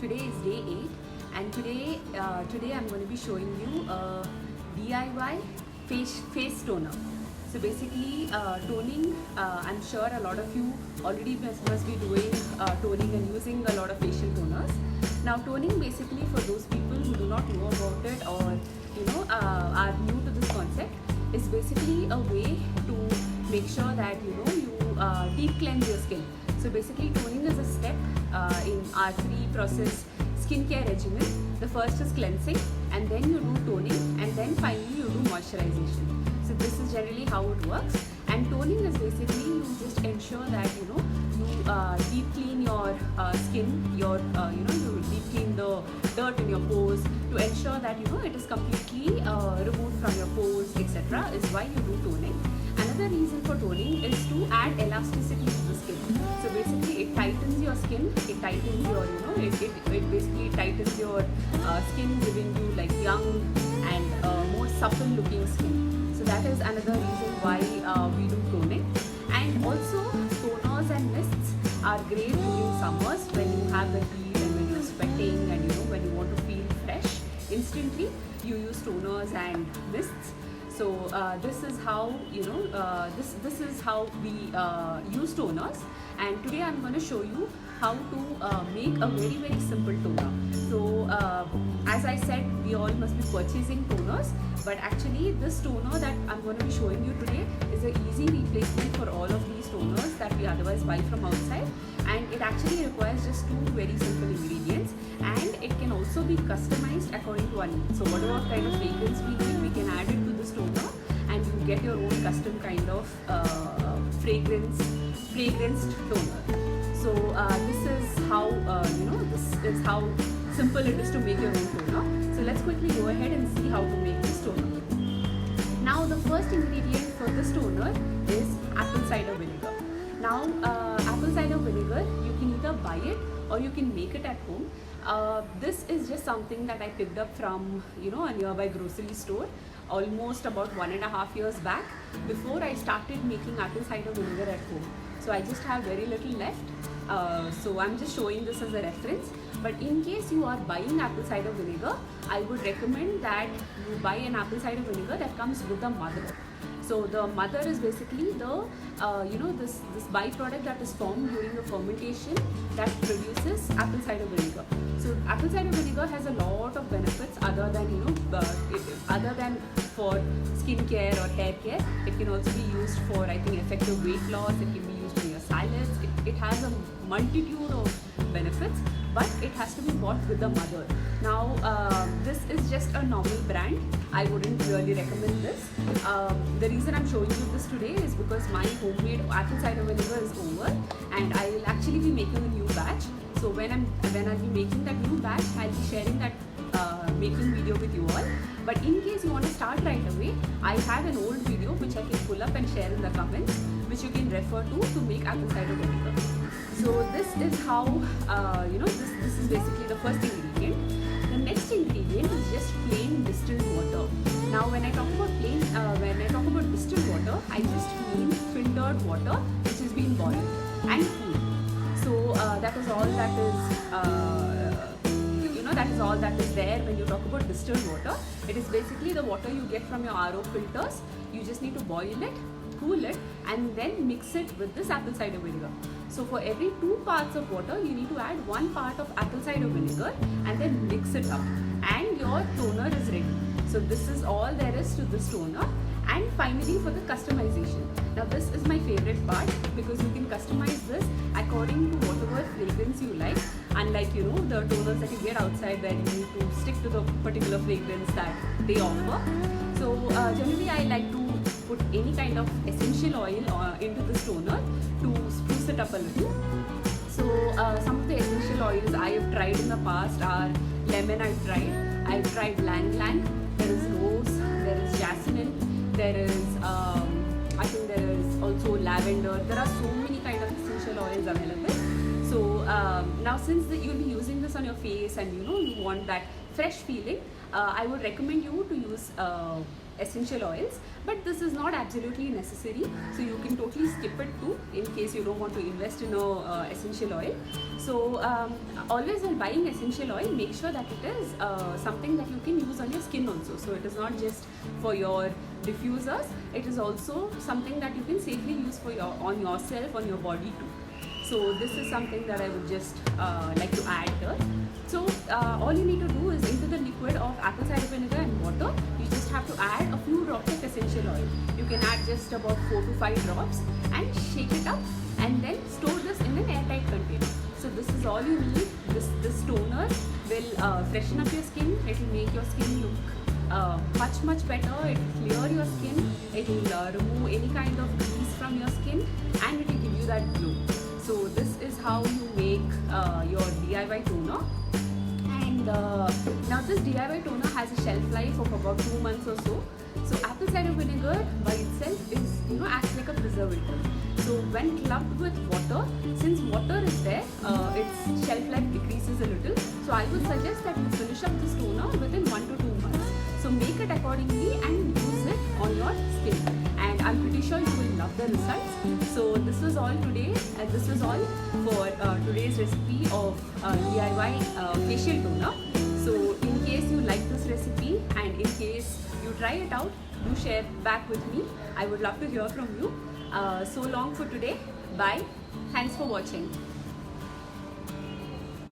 today is day 8, and today I'm going to be showing you a DIY face toner. So basically, toning, I'm sure a lot of you already must be doing toning and using a lot of facial toners. Now, toning basically, for those people who do not know about it, or are new to this concept, is basically a way to make sure that you deep cleanse your skin. So basically, toning is a step in our 3-process skincare regimen. The first is cleansing, and then you do toning, and then finally you do moisturization. So this is generally how it works. And toning is basically you just ensure that you deep clean your skin, you deep clean the dirt in your pores to ensure that it is completely removed from your pores, etc. is why you do toning. Another reason for toning is to add elasticity to the skin. So basically, it tightens your skin. It tightens your it basically tightens your skin, giving you like young and more supple looking skin. So that is another reason why we do toning. And also, toners and mists are great during summers when you have the heat and when you're sweating and when you want to feel fresh instantly. You use toners and mists. So this is how this is how we use toners. And today I'm going to show you how to make a very simple toner. So as I said, we all must be purchasing toners, but actually this toner that I'm going to be showing you today is an easy replacement for all of these toners that we otherwise buy from outside. And it actually requires just 2 very simple ingredients, and it can also be customized according to our needs. So whatever kind of fragrance we need, we can add it to this toner, and you get your own custom kind of fragranced toner. So this is how this is how simple it is to make your own toner. So let's quickly go ahead and see how to make this toner. Now the first ingredient for this toner is apple cider vinegar. Now apple cider vinegar, you can either buy it or you can make it at home. This is just something that I picked up from a nearby grocery store almost about 1.5 years back, before I started making apple cider vinegar at home. So I just have very little left. So I'm just showing this as a reference. But in case you are buying apple cider vinegar, I would recommend that you buy an apple cider vinegar that comes with a mother. So the mother is basically the this byproduct that is formed during the fermentation that produces apple cider vinegar. So apple cider vinegar has a lot of benefits other than for skincare or hair care. It can also be used for, I think, effective weight loss. It can be used in your salads. It has a multitude of benefits, but it has to be bought with the mother. Now this is just a normal brand. I wouldn't really recommend this. The reason I'm showing you this today is because my homemade apple cider vinegar is over, and I will actually be making a new batch. So when I'll be making that new batch, I'll be sharing that making video with you all. But in case you want to start right away, I have an old video which I can pull up and share in the comments, which you can refer to make apple cider vinegar. So this is how this is basically the first ingredient. The next ingredient is just plain distilled water. Now when I talk about distilled water, I just mean filtered water which has been boiled and cooled. So that is all that is there when you talk about distilled water. It is basically the water you get from your RO filters. You just need to boil it, cool it, and then mix it with this apple cider vinegar. So for every 2 parts of water, you need to add 1 part of apple cider vinegar and then mix it up, and your toner is ready. So this is all there is to this toner. And finally, for the customization. Now this is my favorite part, because you can customize this according to whatever fragrance you like. Unlike the toners that you get outside, where you need to stick to the particular fragrance that they offer. So generally I like to put any kind of essential oil into this toner to spruce it up a little. So some of the essential oils I have tried in the past are lemon. I've tried Lang Lang. There is rose. There is jasmine. There is I think there is also lavender. There are so many kind of essential oils available. So now since you'll be using this on your face, and you want that fresh feeling, I would recommend you to use essential oils, but this is not absolutely necessary, so you can totally skip it too in case you don't want to invest in a essential oil. So always when buying essential oil, make sure that it is something that you can use on your skin also. So it is not just for your diffusers, it is also something that you can safely use for on yourself, on your body too. So this is something that I would just like to add here. So all you need to do is, into the liquid of apple cider vinegar and water, you just have to add a few drops of essential oil. You can add just about 4 to 5 drops and shake it up, and then store this in an airtight container. So this is all you need. This toner will freshen up your skin. It will make your skin look much better. It will clear your skin. It will remove any kind of grease from your skin, and it will give you that glow. So this is how you make your DIY toner. And now this DIY toner has a shelf life of about 2 months or so. So apple cider vinegar by itself is, acts like a preservative. So when clubbed with water, since water is there, its shelf life decreases a little. So I would suggest that you finish up this toner within 1 to 2 months. So make it accordingly and use it on your skin. And I'm pretty sure you will love the results. So this was all today, and this was all for today's recipe of DIY facial toner. So in case you like this recipe, and in case you try it out, do share back with me. I would love to hear from you. So long for today. Bye. Thanks for watching.